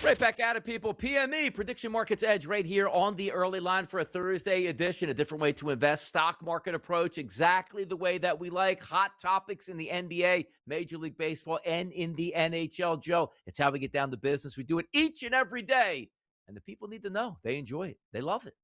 Right back at it, people. PME, Prediction Markets Edge, right here on the early line for a Thursday edition. A different way to invest. Stock market approach, exactly the way that we like. Hot topics in the NBA, Major League Baseball, and in the NHL. Joe, it's how we get down to business. We do it each and every day. And the people need to know. They enjoy it. They love it.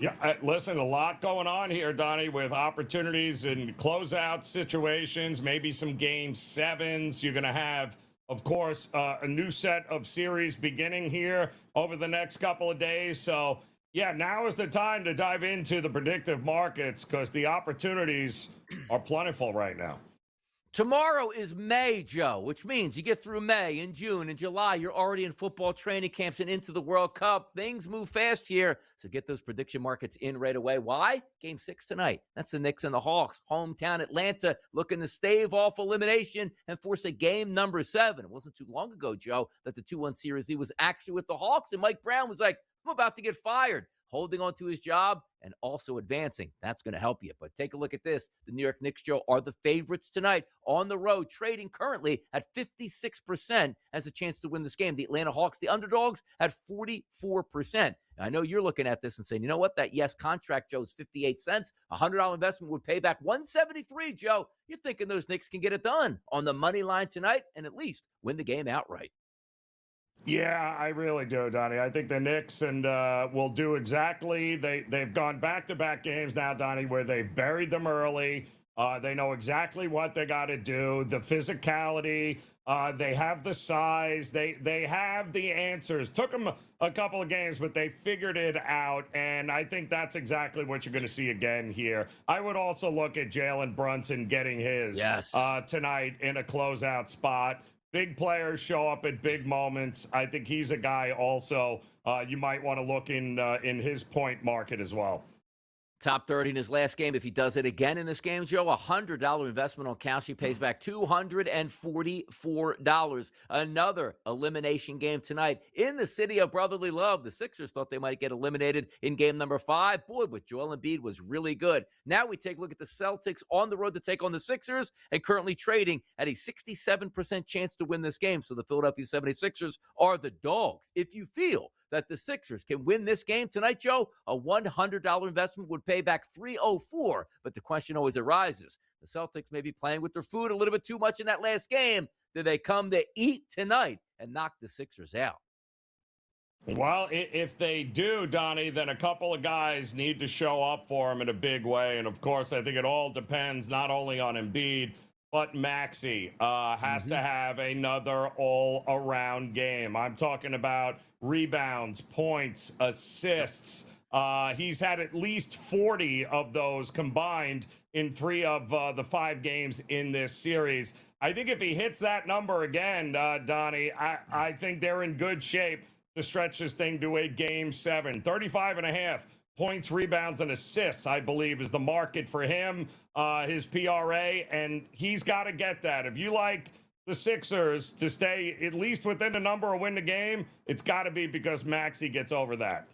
Yeah, listen, a lot going on here, Donnie, with opportunities and closeout situations, maybe some game sevens. You're going to have, of course, a new set of series beginning here over the next couple of days. So, yeah, now is the time to dive into the predictive markets because the opportunities are plentiful right now. Tomorrow is May, Joe, which means you get through May and June and July. You're already in football training camps and into the World Cup. Things move fast here, so get those prediction markets in right away. Why? Game 6 tonight. That's the Knicks and the Hawks. Hometown Atlanta looking to stave off elimination and force a game number 7. It wasn't too long ago, Joe, that the 2-1 Series Z was actually with the Hawks, and Mike Brown was like, I'm about to get fired. Holding on to his job and also advancing. That's going to help you. But take a look at this. The New York Knicks, Joe, are the favorites tonight on the road, trading currently at 56% as a chance to win this game. The Atlanta Hawks, the underdogs, at 44%. Now, I know you're looking at this and saying, you know what? That yes contract, Joe, is 58 cents. A $100 investment would pay back 173, Joe. You're thinking those Knicks can get it done on the money line tonight and at least win the game outright. Yeah, I really do, Donnie. I think the Knicks will do exactly. They've gone back-to-back games now, Donnie, where they've buried them early. They know exactly what they got to do. The physicality. They have the size. They have the answers. Took them a couple of games, but they figured it out. And I think that's exactly what you're going to see again here. I would also look at Jalen Brunson getting his tonight in a closeout spot. Big players show up at big moments. I think he's a guy also you might want to look in his point market as well. Top 30 in his last game. If he does it again in this game, Joe, $100 investment on Kalshi pays back $244. Another elimination game tonight in the city of brotherly love. The Sixers thought they might get eliminated in game number 5. Boy, but Joel Embiid was really good. Now we take a look at the Celtics on the road to take on the Sixers and currently trading at a 67% chance to win this game. So the Philadelphia 76ers are the dogs. If you feel that the Sixers can win this game tonight, Joe, a $100 investment would pay back $304. But the question always arises. The Celtics may be playing with their food a little bit too much in that last game. Do they come to eat tonight and knock the Sixers out? Well, if they do, Donnie, then a couple of guys need to show up for them in a big way. And, of course, I think it all depends not only on Embiid, but Maxey has to have another all-around game. I'm talking about rebounds, points, assists. He's had at least 40 of those combined in 3 of the 5 games in this series. I think if he hits that number again, Donnie, I think they're in good shape to stretch this thing to a game 7. 35.5 points, rebounds, and assists, I believe, is the market for him, his PRA, and he's got to get that. If you like the Sixers to stay at least within the number or win the game, it's got to be because Maxey gets over that.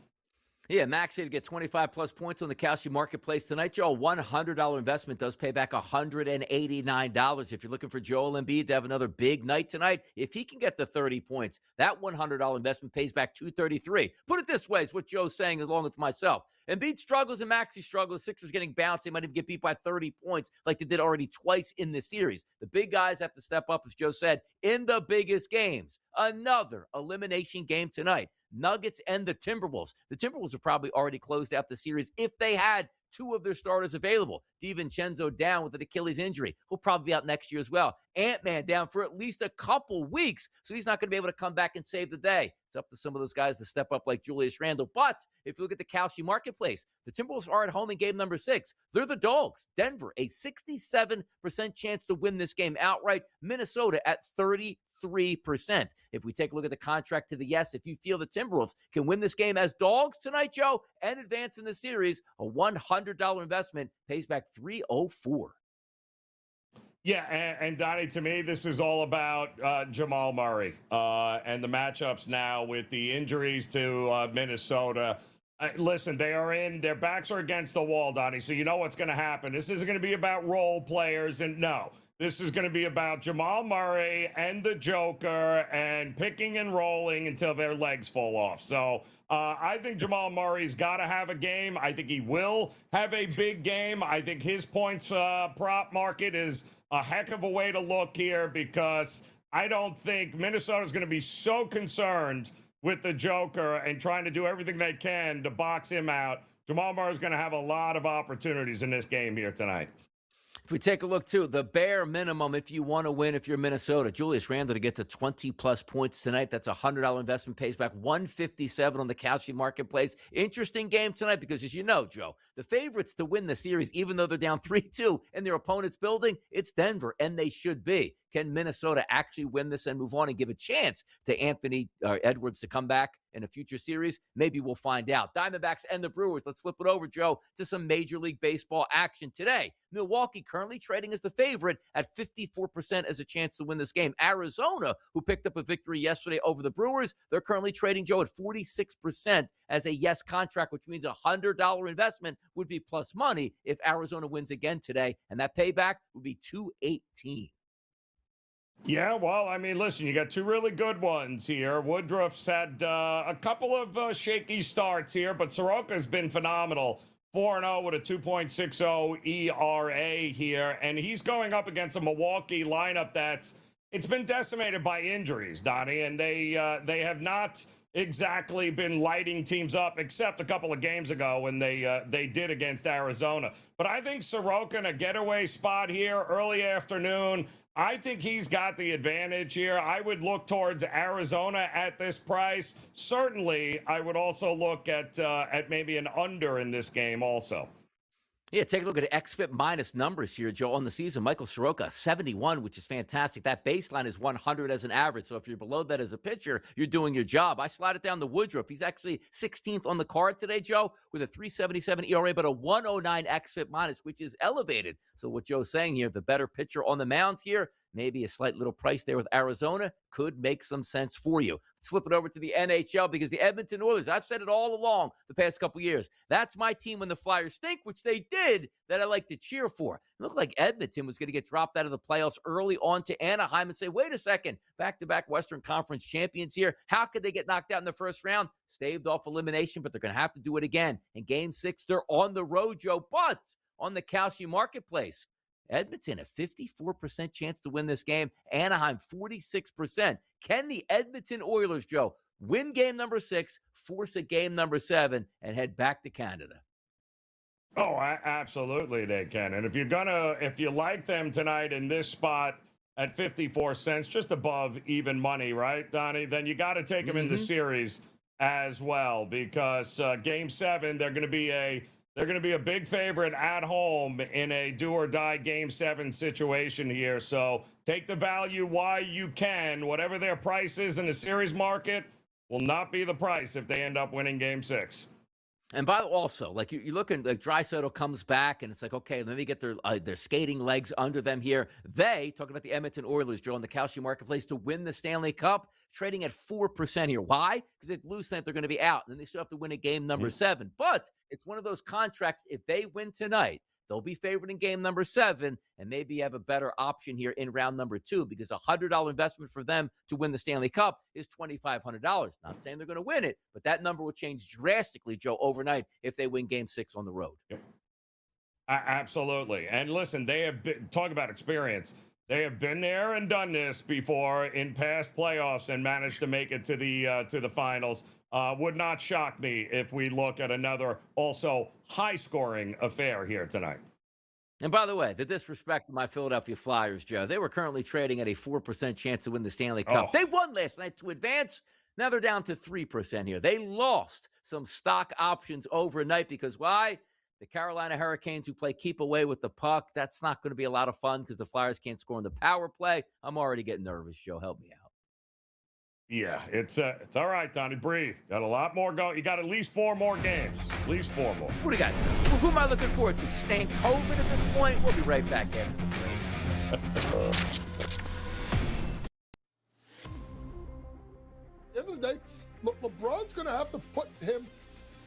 Yeah, Maxey to get 25-plus points on the Kalshi Marketplace tonight. Joe, a $100 investment does pay back $189. If you're looking for Joel Embiid to have another big night tonight, if he can get the 30 points, that $100 investment pays back $233. Put it this way, is what Joe's saying along with myself. Embiid struggles and Maxey struggles. Sixers getting bounced. They might even get beat by 30 points like they did already twice in this series. The big guys have to step up, as Joe said, in the biggest games. Another elimination game tonight. Nuggets and the Timberwolves. The Timberwolves have probably already closed out the series if they had 2 of their starters available. DiVincenzo down with an Achilles injury. He'll probably be out next year as well. Ant-Man down for at least a couple weeks, so he's not going to be able to come back and save the day. It's up to some of those guys to step up like Julius Randle. But if you look at the Kalshi Marketplace, the Timberwolves are at home in game number 6. They're the dogs. Denver, a 67% chance to win this game outright. Minnesota at 33%. If we take a look at the contract to the yes, if you feel the Timberwolves can win this game as dogs tonight, Joe, and advance in the series, a $100 investment pays back $304. Yeah, and Donnie, to me, this is all about Jamal Murray and the matchups now with the injuries to Minnesota. Listen, their backs are against the wall, Donnie, so you know what's going to happen. This isn't going to be about role players, and no. This is going to be about Jamal Murray and the Joker and picking and rolling until their legs fall off. So I think Jamal Murray's got to have a game. I think he will have a big game. I think his points prop market is a heck of a way to look here, because I don't think Minnesota's going to be so concerned with the Joker and trying to do everything they can to box him out. Jamal Murray's going to have a lot of opportunities in this game here tonight. If we take a look, too, the bare minimum, if you want to win, if you're Minnesota, Julius Randle to get to 20-plus points tonight. That's a $100 investment, pays back $157 on the Kalshi Marketplace. Interesting game tonight because, as you know, Joe, the favorites to win the series, even though they're down 3-2 in their opponent's building, it's Denver, and they should be. Can Minnesota actually win this and move on and give a chance to Anthony Edwards to come back in a future series? Maybe we'll find out. Diamondbacks and the Brewers. Let's flip it over, Joe, to some Major League Baseball action today. Milwaukee currently trading as the favorite at 54% as a chance to win this game. Arizona, who picked up a victory yesterday over the Brewers, they're currently trading, Joe, at 46% as a yes contract, which means a $100 investment would be plus money if Arizona wins again today, and that payback would be $218. Yeah, well, I mean, listen, you got two really good ones here. Woodruff's had a couple of shaky starts here, but Soroka's been phenomenal. 4-0 with a 2.60 ERA here, and he's going up against a Milwaukee lineup it's been decimated by injuries, Donnie, and they have not exactly been lighting teams up, except a couple of games ago when they did against Arizona. But I think Soroka in a getaway spot here, early afternoon. I think he's got the advantage here. I would look towards Arizona at this price. Certainly, I would also look at maybe an under in this game also. Yeah, take a look at XFIP minus numbers here, Joe. On the season, Michael Soroka, 71, which is fantastic. That baseline is 100 as an average. So if you're below that as a pitcher, you're doing your job. I slide it down to Woodruff. He's actually 16th on the card today, Joe, with a 3.77 ERA, but a 109 XFIP minus, which is elevated. So what Joe's saying here, the better pitcher on the mound here, maybe a slight little price there with Arizona could make some sense for you. Let's flip it over to the NHL because the Edmonton Oilers, I've said it all along the past couple years, that's my team when the Flyers stink, which they did, that I like to cheer for. It looked like Edmonton was going to get dropped out of the playoffs early on to Anaheim and say, wait a second, back-to-back Western Conference champions here. How could they get knocked out in the first round? Staved off elimination, but they're going to have to do it again. In Game 6, they're on the road, Joe, but on the Kalshi Marketplace, Edmonton, a 54% chance to win this game. Anaheim, 46%. Can the Edmonton Oilers, Joe, win game number 6, force a game number 7, and head back to Canada? Oh, absolutely they can. And if you like them tonight in this spot at 54 cents, just above even money, right, Donnie? Then you got to take them in the series as well, because game 7, they're going to be a big favorite at home in a do-or-die Game 7 situation here. So take the value while you can. Whatever their price is in the series market will not be the price if they end up winning Game 6. And by the way, also, like you look at like Draisaitl comes back, and it's like, okay, let me get their skating legs under them here. They, talking about the Edmonton Oilers, Joe, on the Kalshi Marketplace to win the Stanley Cup, trading at 4% here. Why? Because they lose tonight, they're going to be out, and then they still have to win a game number 7. But it's one of those contracts, if they win tonight, they'll be favored in game number 7 and maybe have a better option here in round number 2, because a $100 investment for them to win the Stanley Cup is $2,500. Not saying they're going to win it, but that number will change drastically, Joe, overnight if they win game 6 on the road. Yep. Absolutely. And listen, they have been, talk about experience. They have been there and done this before in past playoffs and managed to make it to the finals. Would not shock me if we look at another also high-scoring affair here tonight. And by the way, the disrespect of my Philadelphia Flyers, Joe, they were currently trading at a 4% chance to win the Stanley Cup. They won last night to advance. Now they're down to 3% here. They lost some stock options overnight because why? The Carolina Hurricanes, who play keep away with the puck, that's not going to be a lot of fun because the Flyers can't score in the power play. I'm already getting nervous, Joe. Help me out. Yeah, it's all right, Donnie. Breathe. Got a lot more go. You got at least 4 more games. At least 4 more. What do you got? Who am I looking forward to? Stan Coleman at this point? We'll be right back after the break. At the end of the day, LeBron's going to have to put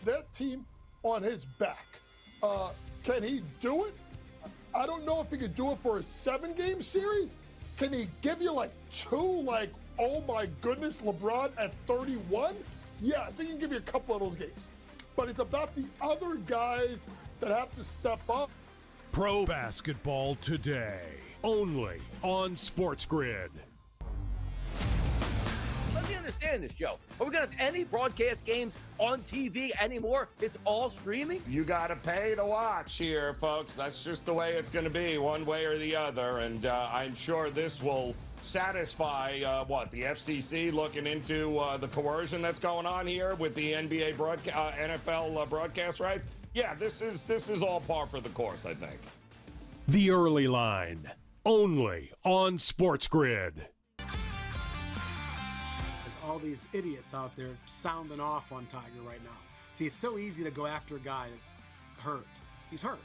that team on his back. Can he do it? I don't know if he could do it for a 7-game series. Can he give you like 2, like, oh my goodness, LeBron at 31? Yeah, I think he can give you a couple of those games. But it's about the other guys that have to step up. Pro basketball today, only on SportsGrid. Let me understand this, Joe. Are we going to have any broadcast games on TV anymore? It's all streaming? You got to pay to watch here, folks. That's just the way it's going to be, one way or the other. And I'm sure this will satisfy the FCC looking into the coercion that's going on here with the NBA NFL broadcast rights. Yeah, this is all par for the course, I think. The Early Line, only on SportsGrid. All these idiots out there sounding off on Tiger right now. See, it's so easy to go after a guy that's hurt. He's hurt.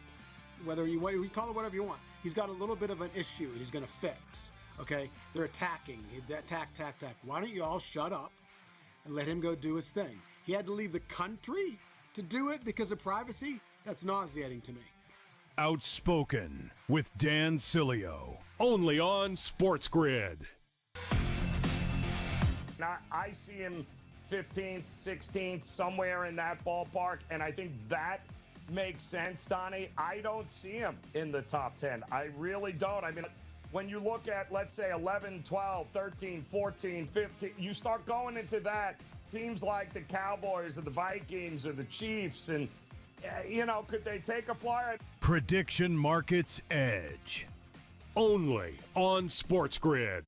Whether you call it whatever you want. He's got a little bit of an issue he's going to fix. Okay? They're attacking. Attack. Why don't you all shut up and let him go do his thing? He had to leave the country to do it because of privacy? That's nauseating to me. Outspoken with Dan Cilio, only on SportsGrid. Now, I see him 15th, 16th, somewhere in that ballpark, and I think that makes sense, Donnie. I don't see him in the top 10. I really don't. I mean, when you look at, let's say, 11, 12, 13, 14, 15, you start going into that, teams like the Cowboys or the Vikings or the Chiefs, and, could they take a flyer? Prediction Markets Edge, only on SportsGrid.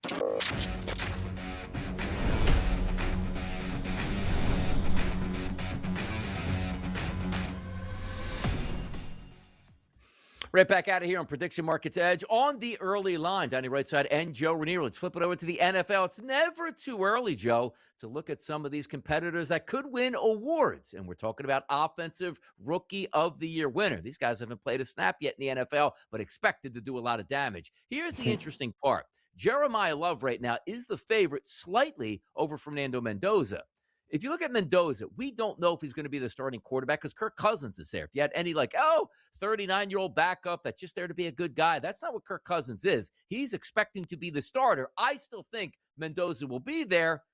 Right back out of here on Prediction Markets Edge on the early line. Donnie Rightside and Joe Ranieri. Let's flip it over to the NFL. It's never too early, Joe, to look at some of these competitors that could win awards. And we're talking about Offensive Rookie of the Year winner. These guys haven't played a snap yet in the NFL, but expected to do a lot of damage. Here's the interesting part. Jeremiah Love right now is the favorite slightly over Fernando Mendoza. If you look at Mendoza, we don't know if he's going to be the starting quarterback because Kirk Cousins is there. If you had any 39-year-old backup that's just there to be a good guy, that's not what Kirk Cousins is. He's expecting to be the starter. I still think Mendoza will be there.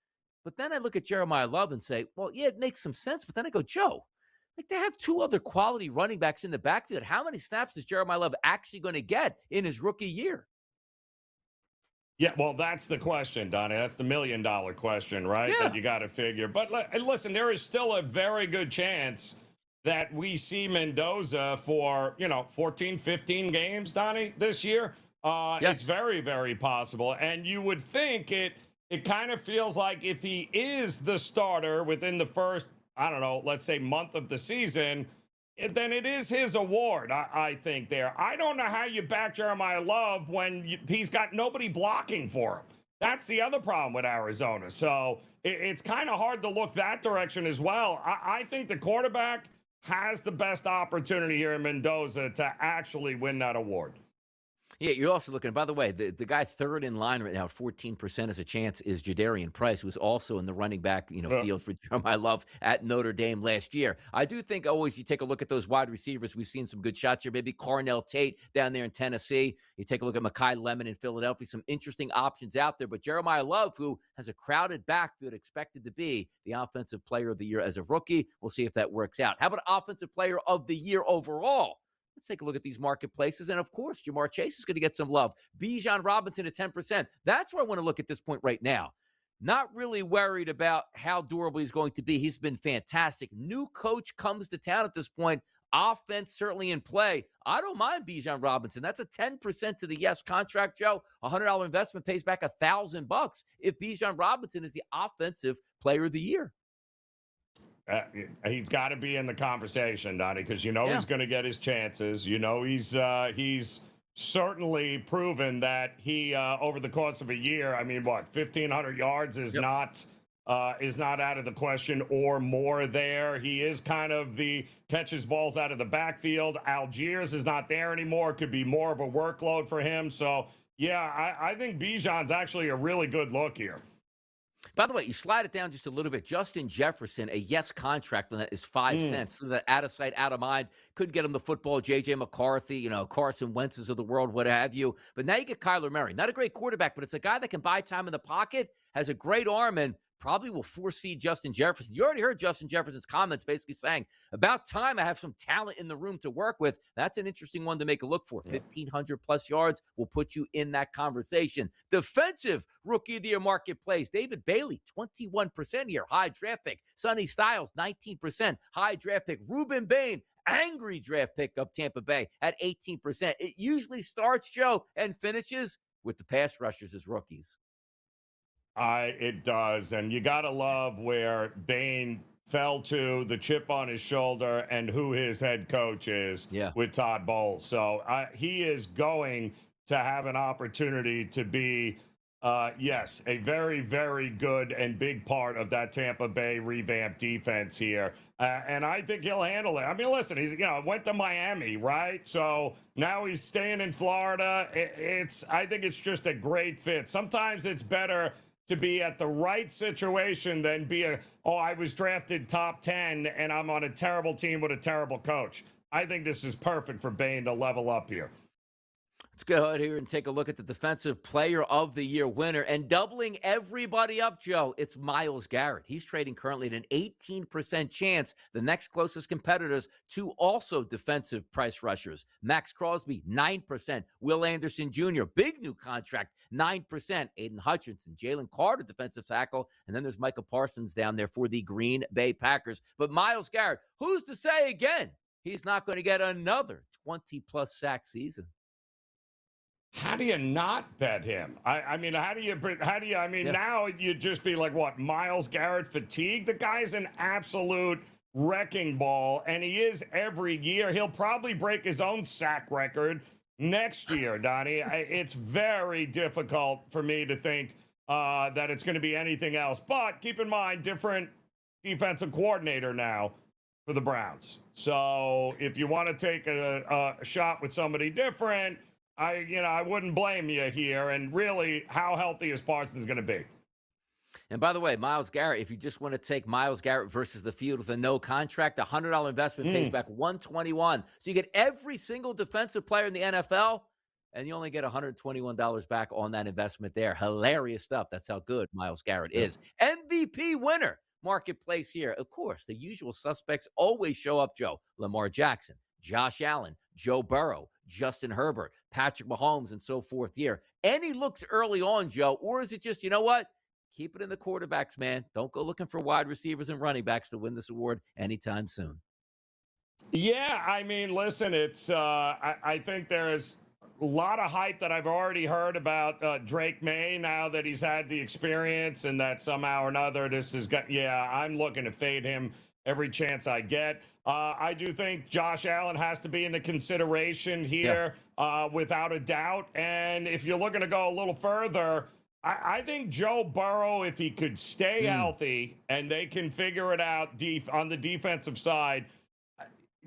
But then I look at Jeremiah Love and say, well, yeah, it makes some sense. But then I go, Joe, they have 2 other quality running backs in the backfield. How many snaps is Jeremiah Love actually going to get in his rookie year? Yeah, well, that's the question, Donnie. That's the $1 million question, right? Yeah. That you got to figure. But listen, there is still a very good chance that we see Mendoza for, 14, 15 games, Donnie, this year. Yes. It's very, very possible. And you would think it kind of feels like if he is the starter within the first, let's say month of the season, then it is his award, I think, there. I don't know how you back Jeremiah Love when he's got nobody blocking for him. That's the other problem with Arizona. So it's kind of hard to look that direction as well. I think the quarterback has the best opportunity here in Mendoza to actually win that award. Yeah, you're also looking, by the way, the guy third in line right now, 14% as a chance, is Jadarian Price, who was also in the running back field for Jeremiah Love at Notre Dame last year. I do think always you take a look at those wide receivers. We've seen some good shots here. Maybe Cornell Tate down there in Tennessee. You take a look at Mekhi Lemon in Philadelphia. Some interesting options out there. But Jeremiah Love, who has a crowded backfield, expected to be the Offensive Player of the Year as a rookie. We'll see if that works out. How about Offensive Player of the Year overall? Let's take a look at these marketplaces. And, of course, Jamar Chase is going to get some love. Bijan Robinson at 10%. That's where I want to look at this point right now. Not really worried about how durable he's going to be. He's been fantastic. New coach comes to town at this point. Offense certainly in play. I don't mind Bijan Robinson. That's a 10% to the yes contract, Joe. $100 investment pays back $1,000 if Bijan Robinson is the Offensive Player of the Year. He's got to be in the conversation, Donnie, because he's going to get his chances. He's certainly proven that he over the course of a year, 1,500 yards is not out of the question or more there. He is kind of the catches balls out of the backfield. Algiers is not there anymore. Could be more of a workload for him. So, yeah, I think Bijan's actually a really good look here. By the way, you slide it down just a little bit. Justin Jefferson, a yes contract on that is 5 cents. So that out of sight, out of mind. Couldn't get him the football. J.J. McCarthy, Carson Wentz's of the world, what have you. But now you get Kyler Murray. Not a great quarterback, but it's a guy that can buy time in the pocket, has a great arm, and probably will force feed Justin Jefferson. You already heard Justin Jefferson's comments basically saying, about time I have some talent in the room to work with. That's an interesting one to make a look for. 1,500 plus yards will put you in that conversation. Defensive Rookie of the Year marketplace. David Bailey, 21% here. High draft pick. Sonny Styles, 19%. High draft pick. Ruben Bain, angry draft pick of Tampa Bay at 18%. It usually starts, Joe, and finishes with the pass rushers as rookies. It does. And you got to love where Bain fell to, the chip on his shoulder, and who his head coach is with Todd Bowles. So he is going to have an opportunity to be, yes, a very, very good and big part of that Tampa Bay revamped defense here. And I think he'll handle it. I mean, listen, he's went to Miami, right? So now he's staying in Florida. I think it's just a great fit. Sometimes it's better to be at the right situation than be I was drafted top 10 and I'm on a terrible team with a terrible coach. I think this is perfect for Bain to level up here. Let's go ahead here and take a look at the Defensive Player of the Year winner. And doubling everybody up, Joe, it's Myles Garrett. He's trading currently at an 18% chance. The next closest competitors to also defensive price rushers. Max Crosby, 9%. Will Anderson Jr., big new contract, 9%. Aiden Hutchinson, Jalen Carter, defensive tackle. And then there's Micah Parsons down there for the Green Bay Packers. But Myles Garrett, who's to say again, he's not going to get another 20-plus sack season? How do you not bet him? I mean, now you'd just be like, what, Myles Garrett fatigue? The guy's an absolute wrecking ball, and he is every year. He'll probably break his own sack record next year, Donnie. It's very difficult for me to think that it's going to be anything else. But keep in mind, different defensive coordinator now for the Browns. So if you want to take a shot with somebody different, I wouldn't blame you here. And really, how healthy is Parsons going to be? And by the way, Myles Garrett, if you just want to take Myles Garrett versus the field with a no contract, a $100 investment pays back $121. So you get every single defensive player in the NFL, and you only get $121 back on that investment there. Hilarious stuff. That's how good Myles Garrett is. MVP winner marketplace here. Of course, the usual suspects always show up, Joe. Lamar Jackson, Josh Allen, Joe Burrow, Justin Herbert, Patrick Mahomes, and so forth here. Any looks early on, Joe, or is it just, you know what? Keep it in the quarterbacks, man. Don't go looking for wide receivers and running backs to win this award anytime soon. Yeah, I mean, listen, it's I think there's a lot of hype that I've already heard about Drake May now that he's had the experience and that somehow or another this has got, I'm looking to fade him every chance I get. I do think Josh Allen has to be in the consideration here without a doubt. And if you're looking to go a little further, I think Joe Burrow, if he could stay healthy and they can figure it out on the defensive side,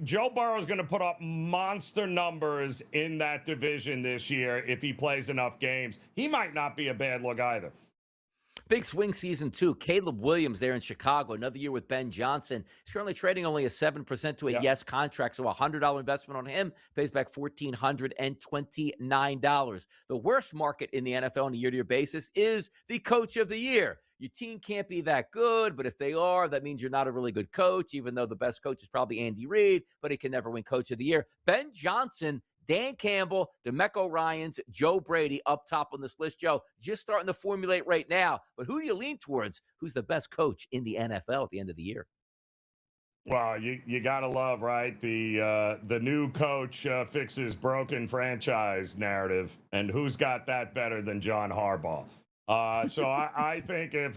Joe Burrow is going to put up monster numbers in that division this year if he plays enough games. He might not be a bad look either. Big swing season, too. Caleb Williams there in Chicago, another year with Ben Johnson. He's currently trading only a 7% to a yes contract, so a $100 investment on him pays back $1,429. The worst market in the NFL on a year-to-year basis is the coach of the year. Your team can't be that good, but if they are, that means you're not a really good coach, even though the best coach is probably Andy Reid, but he can never win coach of the year. Ben Johnson, Dan Campbell, DeMeco Ryans, Joe Brady up top on this list. Joe, just starting to formulate right now. But who do you lean towards? Who's the best coach in the NFL at the end of the year? Well, you got to love, right, the new coach fixes broken franchise narrative. And who's got that better than John Harbaugh? So I think if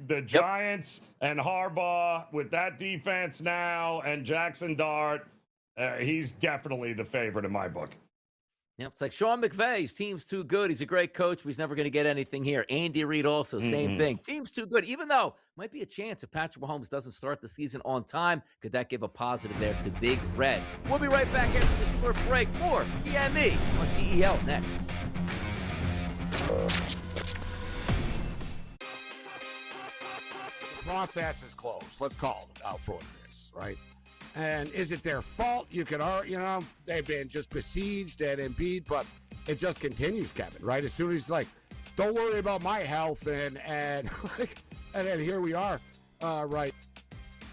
the Giants and Harbaugh with that defense now and Jackson Dart, he's definitely the favorite in my book. Yeah, it's like Sean McVay's team's too good. He's a great coach, but he's never going to get anything here. Andy Reid also, same thing. Team's too good, even though might be a chance if Patrick Mahomes doesn't start the season on time. Could that give a positive there to Big Red? We'll be right back after this short break. More PME on TEL next. process is closed. Let's call it out for what it is, right? And is it their fault? You could, they've been just besieged at Embiid, but it just continues, Kevin, right? As soon as he's like, don't worry about my health, and then here we are, right?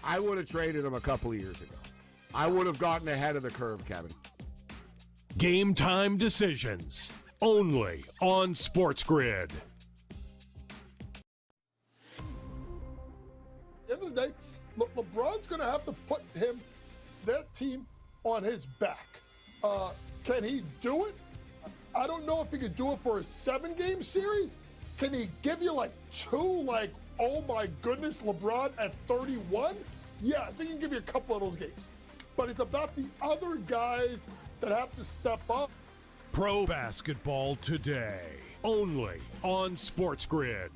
I would have traded him a couple of years ago. I would have gotten ahead of the curve, Kevin. Game time decisions, only on SportsGrid. At the end of the day, LeBron's going to have to put that team on his back. Can he do it? I don't know if he could do it for a 7-game series. Can he give you two, oh my goodness, LeBron at 31? Yeah, I think he can give you a couple of those games. But it's about the other guys that have to step up. Pro basketball today, only on SportsGrid.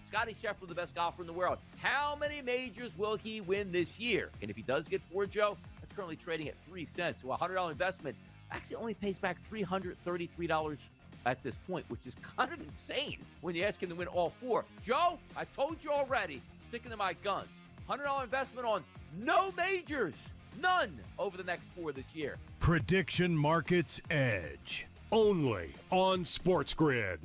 Scottie Scheffler, the best golfer in the world. How many majors will he win this year? And if he does get 4, Joe, that's currently trading at 3 cents. So a $100 investment actually only pays back $333 at this point, which is kind of insane when you ask him to win all 4. Joe, I told you already, sticking to my guns. $100 investment on no majors. None over the next 4 this year. Prediction Markets Edge, only on SportsGrid.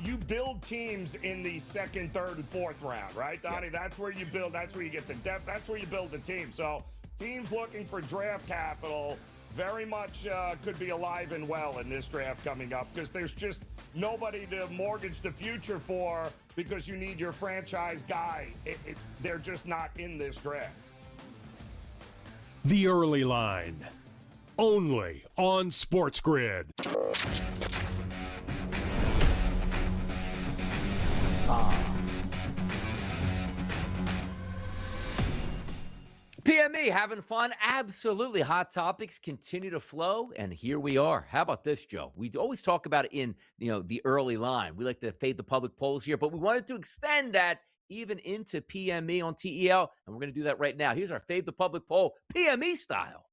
You build teams in the second, third, and fourth round, right, Donnie? Yep. That's where you build. That's where you get the depth. That's where you build the team. So teams looking for draft capital very much could be alive and well in this draft coming up, because there's just nobody to mortgage the future for, because you need your franchise guy. They're just not in this draft. The Early Line, only on SportsGrid. PME, having fun? Absolutely. Hot topics continue to flow, and here we are. How about this, Joe? We always talk about it in the early line. We like to fade the public polls here, but we wanted to extend that even into PME on TEL, and we're going to do that right now. Here's our fade the public poll, PME style.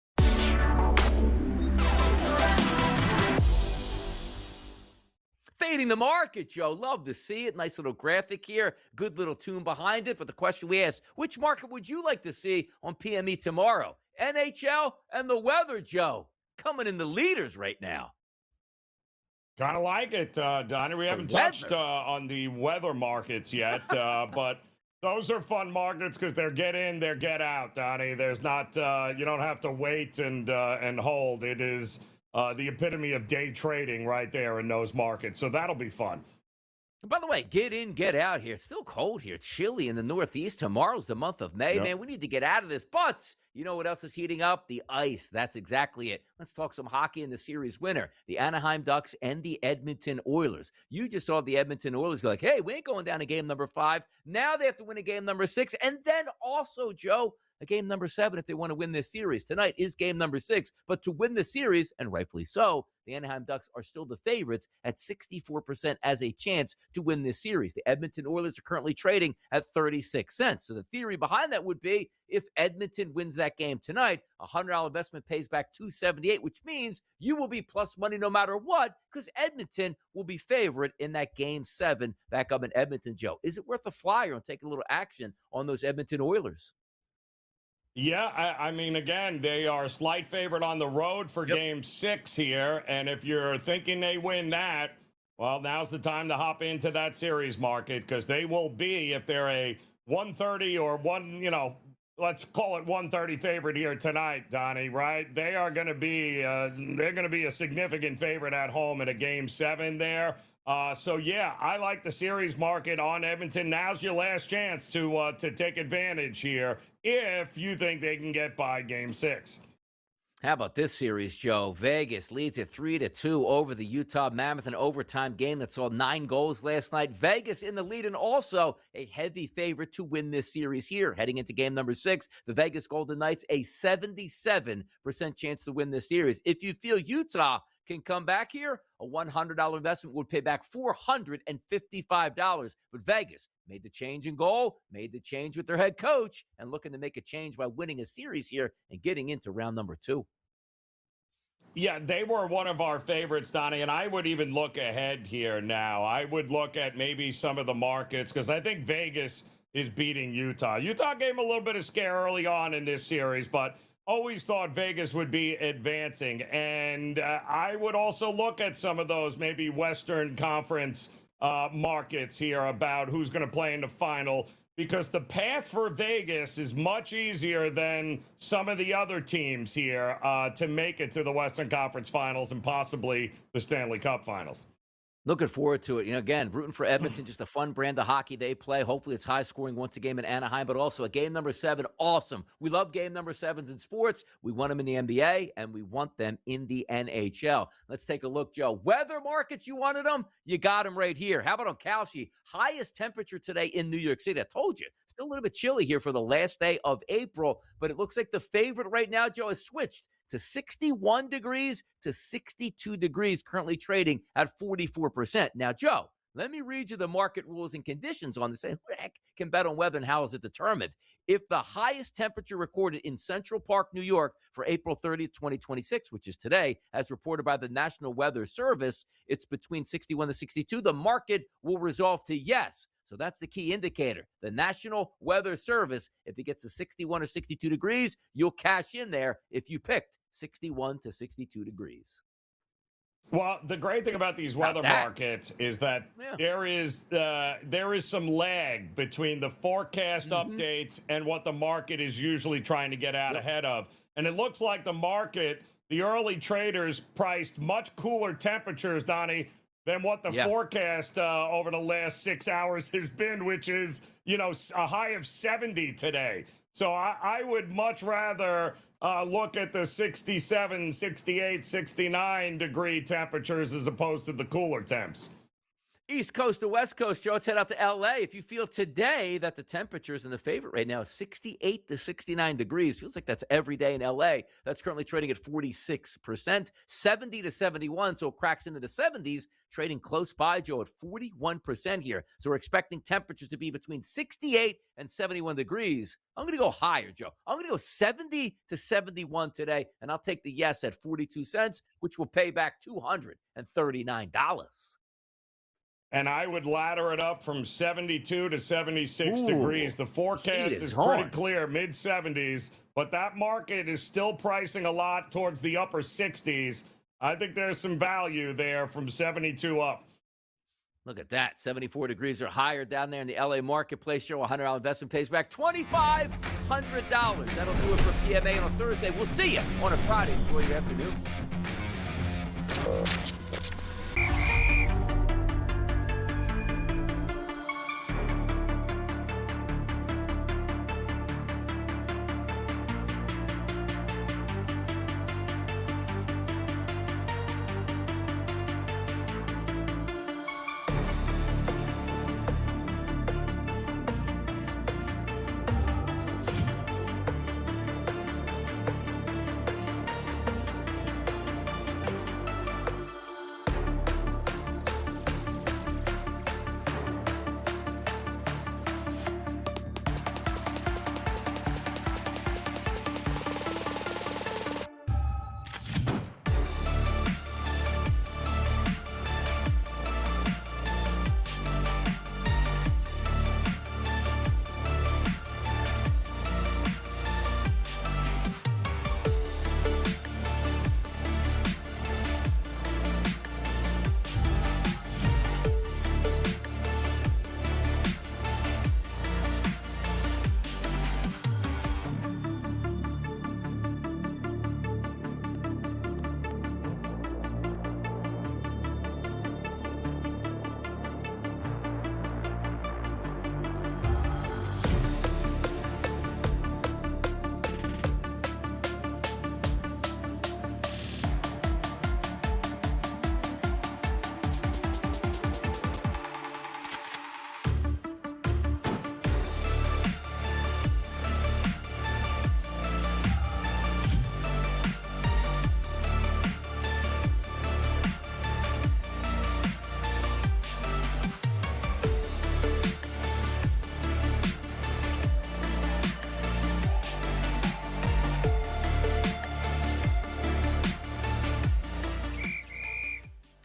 Fading the market, Joe. Love to see it. Nice little graphic here. Good little tune behind it. But the question we asked, which market would you like to see on PME tomorrow? NHL and the weather, Joe. Coming in the leaders right now. Kind of like it, Donnie. We haven't touched on the weather markets yet, but those are fun markets because they're get in, they're get out, Donnie. There's not, you don't have to wait and hold. It is the epitome of day trading right there in those markets. So that'll be fun. By the way, get in, get out here. It's still cold here. It's chilly in the Northeast. Tomorrow's the month of May. Yep. Man, we need to get out of this. But you know what else is heating up? The ice. That's exactly it. Let's talk some hockey in the series winner, the Anaheim Ducks and the Edmonton Oilers. You just saw the Edmonton Oilers go like, hey, we ain't going down to game number 5. Now they have to win a game number 6. And then also, Joe, a game number 7 if they want to win this series. Tonight is game number 6. But to win the series, and rightfully so, the Anaheim Ducks are still the favorites at 64% as a chance to win this series. The Edmonton Oilers are currently trading at 36 cents. So the theory behind that would be if Edmonton wins that game tonight, a $100 investment pays back $278, which means you will be plus money no matter what, because Edmonton will be favorite in that game 7 back up in Edmonton, Joe. Is it worth a flyer and take a little action on those Edmonton Oilers? Yeah, I mean, again, they are a slight favorite on the road for game 6 here. And if you're thinking they win that, well, now's the time to hop into that series market, because they will be, if they're a 130 or let's call it 130 favorite here tonight, Donnie, right? They are going to be, they're going to be a significant favorite at home in a game 7 there. So, yeah, I like the series market on Edmonton. Now's your last chance to take advantage here if you think they can get by game 6. How about this series, Joe? Vegas leads at 3-2 over the Utah Mammoth, an overtime game that saw 9 goals last night. Vegas in the lead and also a heavy favorite to win this series here. Heading into game number 6, the Vegas Golden Knights, a 77% chance to win this series. If you feel Utah can come back here, a $100 investment would pay back $455. But Vegas made the change in goal, made the change with their head coach, and looking to make a change by winning a series here and getting into round number 2. Yeah, they were one of our favorites, Donnie, and I would even look ahead here now. I would look at maybe some of the markets because I think Vegas is beating Utah. Utah gave them a little bit of scare early on in this series, but always thought Vegas would be advancing. And I would also look at some of those maybe Western Conference markets here about who's going to play in the final, because the path for Vegas is much easier than some of the other teams here to make it to the Western Conference Finals and possibly the Stanley Cup Finals. Looking forward to it. Again, rooting for Edmonton, just a fun brand of hockey they play. Hopefully it's high scoring once a game in Anaheim, but also a game number 7. Awesome. We love game number 7s in sports. We want them in the NBA, and we want them in the NHL. Let's take a look, Joe. Weather markets, you wanted them? You got them right here. How about on Kalshi? Highest temperature today in New York City. I told you. Still a little bit chilly here for the last day of April, but it looks like the favorite right now, Joe, has switched to 61 degrees to 62 degrees, currently trading at 44%. Now, Joe, let me read you the market rules and conditions on this. Who the heck can bet on weather and how is it determined? If the highest temperature recorded in Central Park, New York for April 30th, 2026, which is today, as reported by the National Weather Service, it's between 61 to 62, the market will resolve to yes. So that's the key indicator. The National Weather Service, if it gets to 61 or 62 degrees, you'll cash in there if you picked 61 to 62 degrees. Well, the great thing about these weather markets is that there is some lag between the forecast updates and what the market is usually trying to get out ahead of. And it looks like the market, the early traders priced much cooler temperatures, Donnie, than what the forecast over the last 6 hours has been, which is, a high of 70 today. So I would much rather look at the 67, 68, 69 degree temperatures as opposed to the cooler temps. East Coast to West Coast, Joe, let's head out to L.A. If you feel today that the temperatures in the favorite right now is 68 to 69 degrees, feels like that's every day in L.A. That's currently trading at 46%, 70 to 71, so it cracks into the 70s, trading close by, Joe, at 41% here. So we're expecting temperatures to be between 68 and 71 degrees. I'm going to go higher, Joe. I'm going to go 70 to 71 today, and I'll take the yes at 42 cents, which will pay back $239. And I would ladder it up from 72 to 76 degrees. The forecast is pretty clear, mid-70s, but that market is still pricing a lot towards the upper 60s. I think there's some value there from 72 up. Look at that. 74 degrees or higher down there in the L.A. marketplace. Show $100 investment pays back $2,500. That'll do it for PMA on Thursday. We'll see you on a Friday. Enjoy your afternoon.